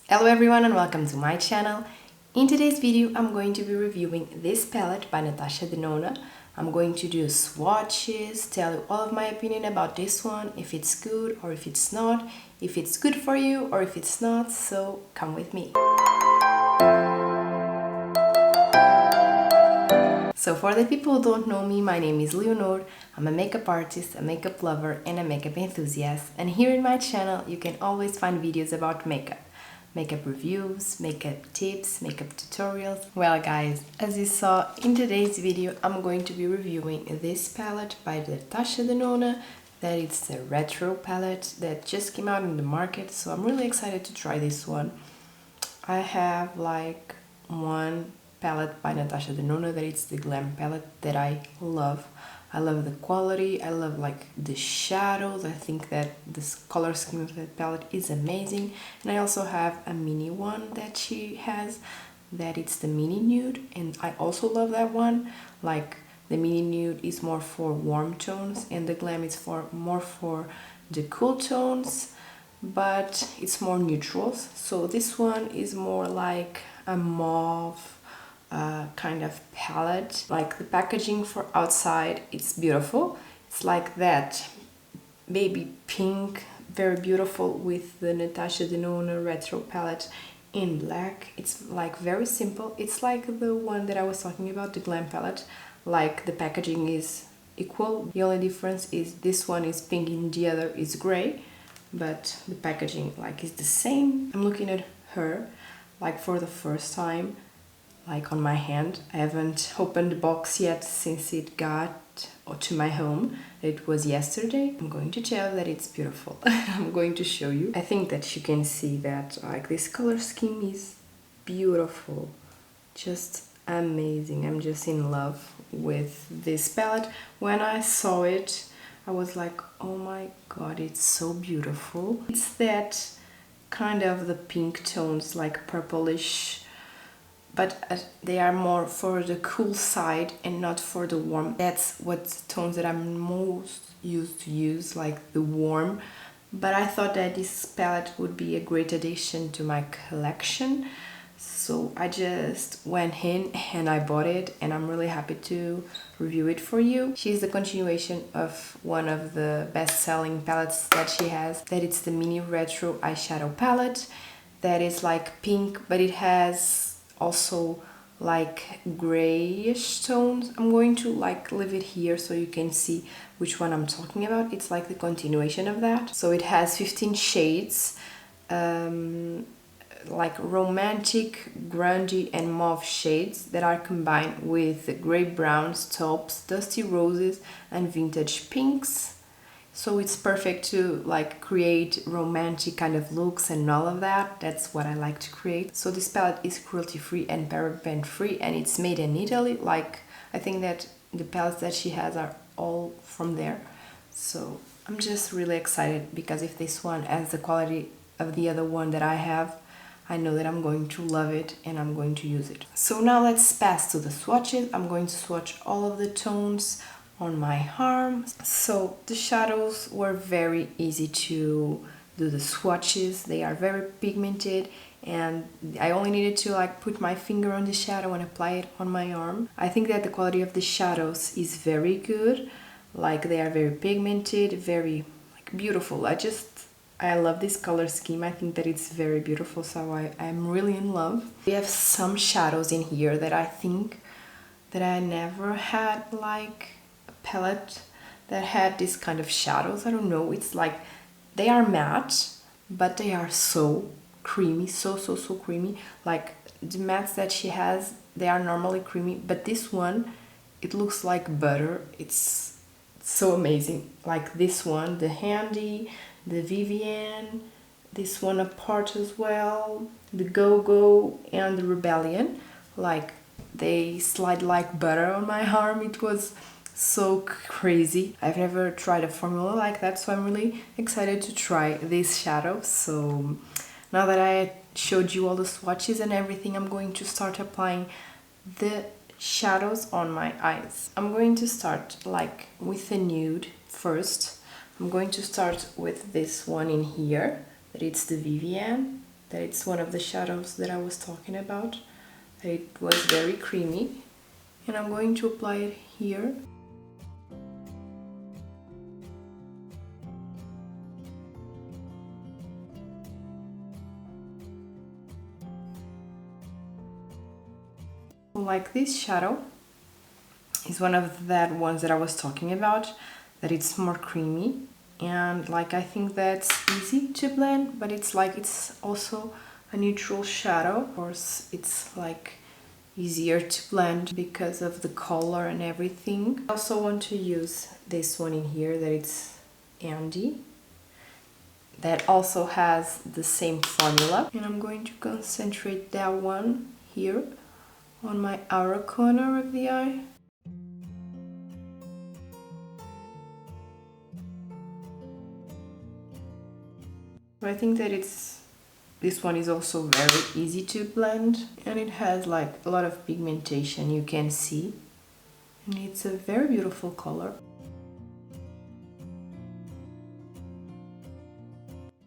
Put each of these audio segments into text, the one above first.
Hello everyone and welcome to my channel. In today's video I'm going to be reviewing this palette by Natasha Denona. I'm going to do swatches, tell you all of my opinion about this one, if it's good or if it's not, if it's good for you or if it's not, so come with me. So for the people who don't know me, my name is Leonor. I'm a makeup artist, a makeup lover and a makeup enthusiast, and here in my channel you can always find videos about makeup. Makeup reviews, makeup tips, makeup tutorials. Well guys, as you saw in today's video, I'm going to be reviewing this palette by Natasha Denona. That it's the retro palette that just came out in the market, so I'm really excited to try this one. I have like one palette by Natasha Denona that it's the Glam palette that I love. I love the quality, I love like the shadows. I think that this color scheme of that palette is amazing. And I also have a mini one that she has, that it's the mini nude, and I also love that one. Like the mini nude is more for warm tones and the Glam is more for the cool tones, but it's more neutrals. So this one is more like a mauve kind of palette. Like the packaging for outside, it's beautiful. It's like that baby pink, very beautiful, with the Natasha Denona Retro Palette in black. It's like very simple. It's like the one that I was talking about, the Glam palette. Like the packaging is equal. The only difference is this one is pink and the other is gray, but the packaging like is the same. I'm looking at her like for the first time, like on my hand. I haven't opened the box yet since it got to my home. It was yesterday. I'm going to tell you that it's beautiful. I'm going to show you. I think that you can see that like this color scheme is beautiful, just amazing. I'm just in love with this palette. When I saw it, I was like, oh my god, it's so beautiful. It's that kind of the pink tones, like purplish, but they are more for the cool side and not for the warm. That's what tones that I'm most used to use, like the warm. But I thought that this palette would be a great addition to my collection, so I just went in and I bought it, and I'm really happy to review it for you. She's the continuation of one of the best-selling palettes that she has, that it's the mini retro eyeshadow palette, that is like pink, but it has also like grayish tones. I'm going to like leave it here so you can see which one I'm talking about. It's like the continuation of that. So it has 15 shades, like romantic, grungy and mauve shades that are combined with gray browns, taupes, dusty roses and vintage pinks. So it's perfect to like create romantic kind of looks and all of that. That's what I like to create. So this palette is cruelty free and paraben free, and it's made in Italy. Like I think that the palettes that she has are all from there. So I'm just really excited, because if this one has the quality of the other one that I have, I know that I'm going to love it and I'm going to use it. So now let's pass to the swatches. I'm going to swatch all of the tones on my arm. So the shadows were very easy to do the swatches. They are very pigmented and I only needed to like put my finger on the shadow and apply it on my arm. I think that the quality of the shadows is very good. Like they are very pigmented, very like beautiful. I love this color scheme. I think that it's very beautiful, so I'm really in love. We have some shadows in here that I think that I never had like palette that had this kind of shadows. I don't know, it's like they are matte but they are so creamy, so creamy. Like the mattes that she has, they are normally creamy, but this one, it looks like butter. It's so amazing. Like this one, the Handy, the Vivienne, this one apart as well, the Go-Go and the Rebellion, like they slide like butter on my arm. It was so crazy. I've never tried a formula like that, so I'm really excited to try this shadow. So now that I showed you all the swatches and everything, I'm going to start applying the shadows on my eyes. I'm going to start like with a nude first. I'm going to start with this one in here, that it's the Vivienne, that it's one of the shadows that I was talking about. It was very creamy. And I'm going to apply it here. Like this shadow is one of that ones that I was talking about, that it's more creamy, and like I think that's easy to blend, but it's like it's also a neutral shadow. Of course, it's like easier to blend because of the color and everything. I also want to use this one in here, that it's Andy, that also has the same formula, and I'm going to concentrate that one here on my outer corner of the eye. I think that this one is also very easy to blend, and it has like a lot of pigmentation, you can see, and it's a very beautiful color.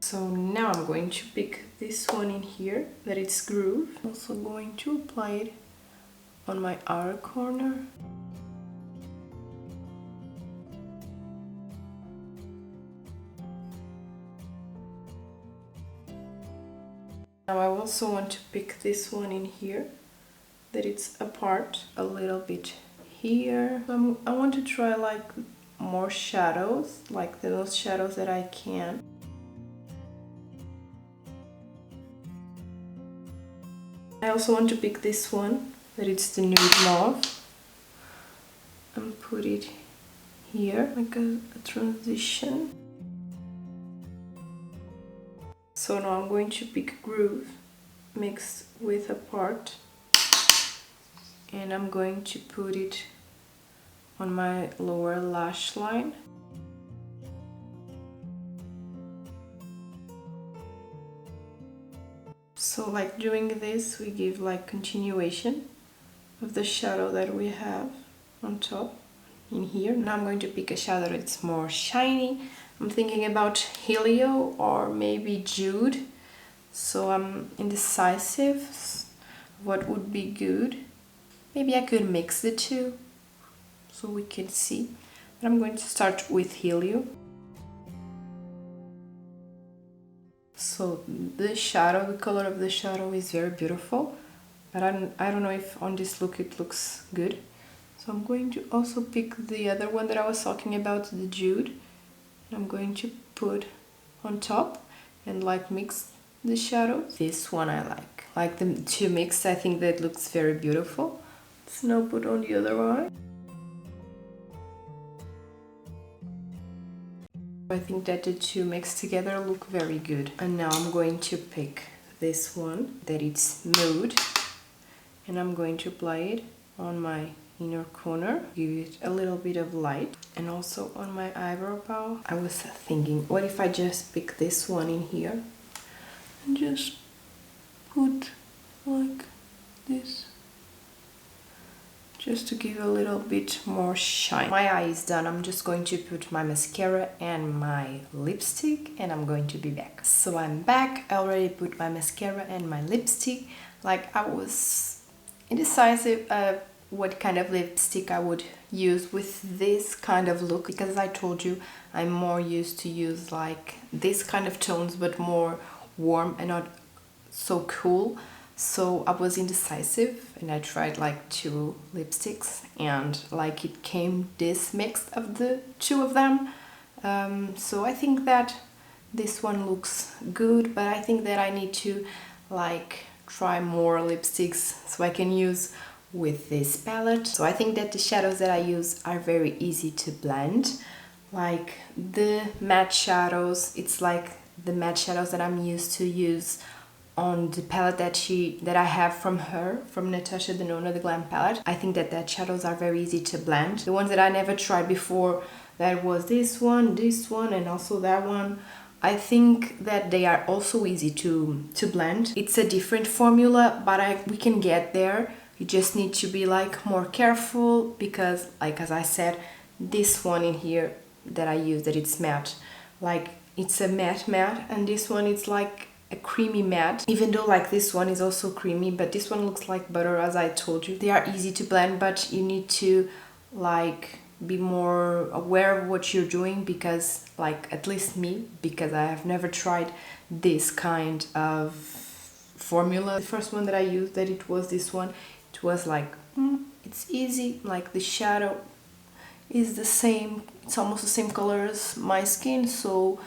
So now I'm going to pick this one in here, that it's Groove. I'm also going to apply it on my outer corner. Now I also want to pick this one in here, that it's apart a little bit here. I want to try like more shadows, like the most shadows that I can. I also want to pick this one, that it's the Nude Mauve, and put it here, like a transition. So now I'm going to pick Groove mixed with Apart, and I'm going to put it on my lower lash line. So like doing this, we give like continuation of the shadow that we have on top in here. Now I'm going to pick a shadow that's more shiny. I'm thinking about Helio or maybe Jude, so I'm indecisive what would be good. Maybe I could mix the two so we can see, but I'm going to start with Helio. So the shadow, the color of the shadow is very beautiful, but I don't know if on this look it looks good. So I'm going to also pick the other one that I was talking about, the Jude. I'm going to put on top and like mix the shadows. This one I like the two mixed. I think that looks very beautiful. Let's now put on the other eye. I think that the two mixed together look very good. And now I'm going to pick this one, that it's Mood, and I'm going to apply it on my inner corner, give it a little bit of light, and also on my eyebrow bow. I was thinking, what if I just pick this one in here and just put like this, just to give a little bit more shine. My eye is done. I'm just going to put my mascara and my lipstick, and I'm going to be back. So I'm back. I already put my mascara and my lipstick. Like I was indecisive what kind of lipstick I would use with this kind of look, because I told you I'm more used to use like this kind of tones, but more warm and not so cool. So I was indecisive, and I tried like two lipsticks, and like it came this mix of the two of them. So I think that this one looks good, but I think that I need to like try more lipsticks so I can use with this palette. So I think that the shadows that I use are very easy to blend. Like the matte shadows, it's like the matte shadows that I'm used to use on the palette that I have from her, from Natasha Denona, the Glam palette. I think that shadows are very easy to blend. The ones that I never tried before, that was this one, and also that one. I think that they are also easy to blend. It's a different formula, but we can get there. You just need to be like more careful, because like as I said, this one in here that I use, that it's matte, like it's a matte, and this one it's like a creamy matte, even though like this one is also creamy, but this one looks like butter, as I told you. They are easy to blend, but you need to like be more aware of what you're doing, because like, at least me, because I have never tried this kind of formula. The first one that I used, that it was this one, it was like it's easy, like the shadow is the same, it's almost the same color as my skin, so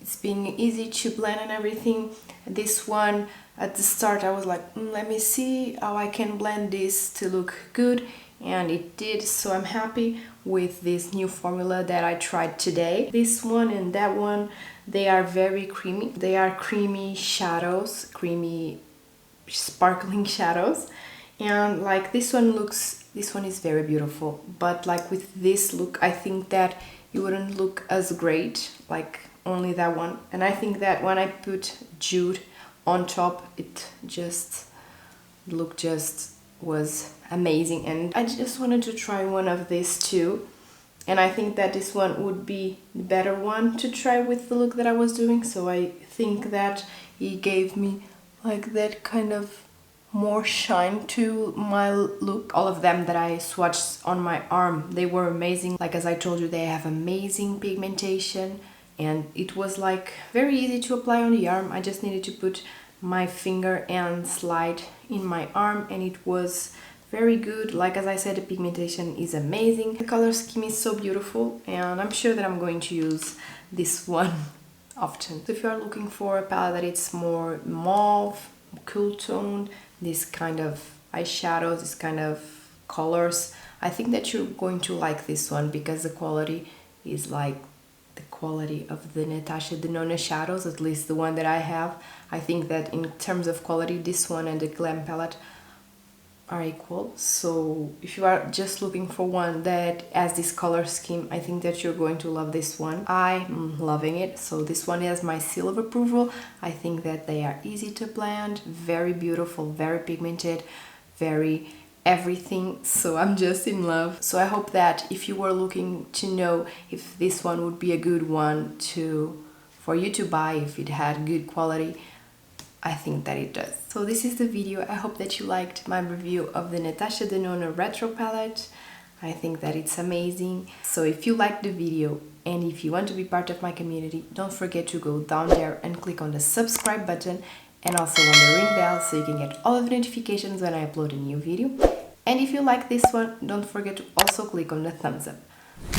it's being easy to blend and everything. This one, at the start I was like, let me see how I can blend this to look good, and it did. So I'm happy with this new formula that I tried today. This one and that one, they are very creamy. They are creamy shadows, creamy sparkling shadows, and like this one is very beautiful, but like with this look I think that it wouldn't look as great like only that one. And I think that when I put Jude on top, it just was amazing, and I just wanted to try one of these too, and I think that this one would be the better one to try with the look that I was doing. So I think that it gave me like that kind of more shine to my look. All of them that I swatched on my arm, they were amazing. Like, as I told you, they have amazing pigmentation, and it was like very easy to apply on the arm. I just needed to put my finger and slide in my arm, and it was very good. Like, as I said, the pigmentation is amazing. The color scheme is so beautiful, and I'm sure that I'm going to use this one often. So if you are looking for a palette that it's more mauve, cool toned, this kind of eyeshadows, this kind of colors, I think that you're going to like this one, because the quality is like the quality of the Natasha Denona shadows, at least the one that I have. I think that in terms of quality, this one and the Glam palette are equal. So if you are just looking for one that has this color scheme, I think that you're going to love this one. I'm loving it. So this one has my seal of approval. I think that they are easy to blend, very beautiful, very pigmented, very everything. So I'm just in love. So I hope that if you were looking to know if this one would be a good one for you to buy, if it had good quality, I think that it does. So this is the video. I hope that you liked my review of the Natasha Denona Retro Palette. I think that it's amazing. So if you liked the video and if you want to be part of my community, don't forget to go down there and click on the subscribe button, and also on the ring bell so you can get all of the notifications when I upload a new video. And if you like this one, don't forget to also click on the thumbs up.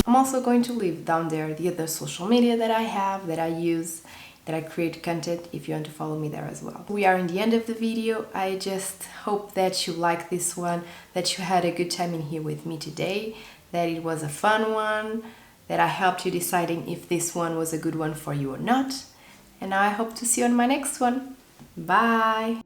I'm also going to leave down there the other social media that I have, that I use, that I create content, if you want to follow me there as well. We are in the end of the video. I just hope that you like this one, that you had a good time in here with me today, that it was a fun one, that I helped you deciding if this one was a good one for you or not. And I hope to see you on my next one. Bye!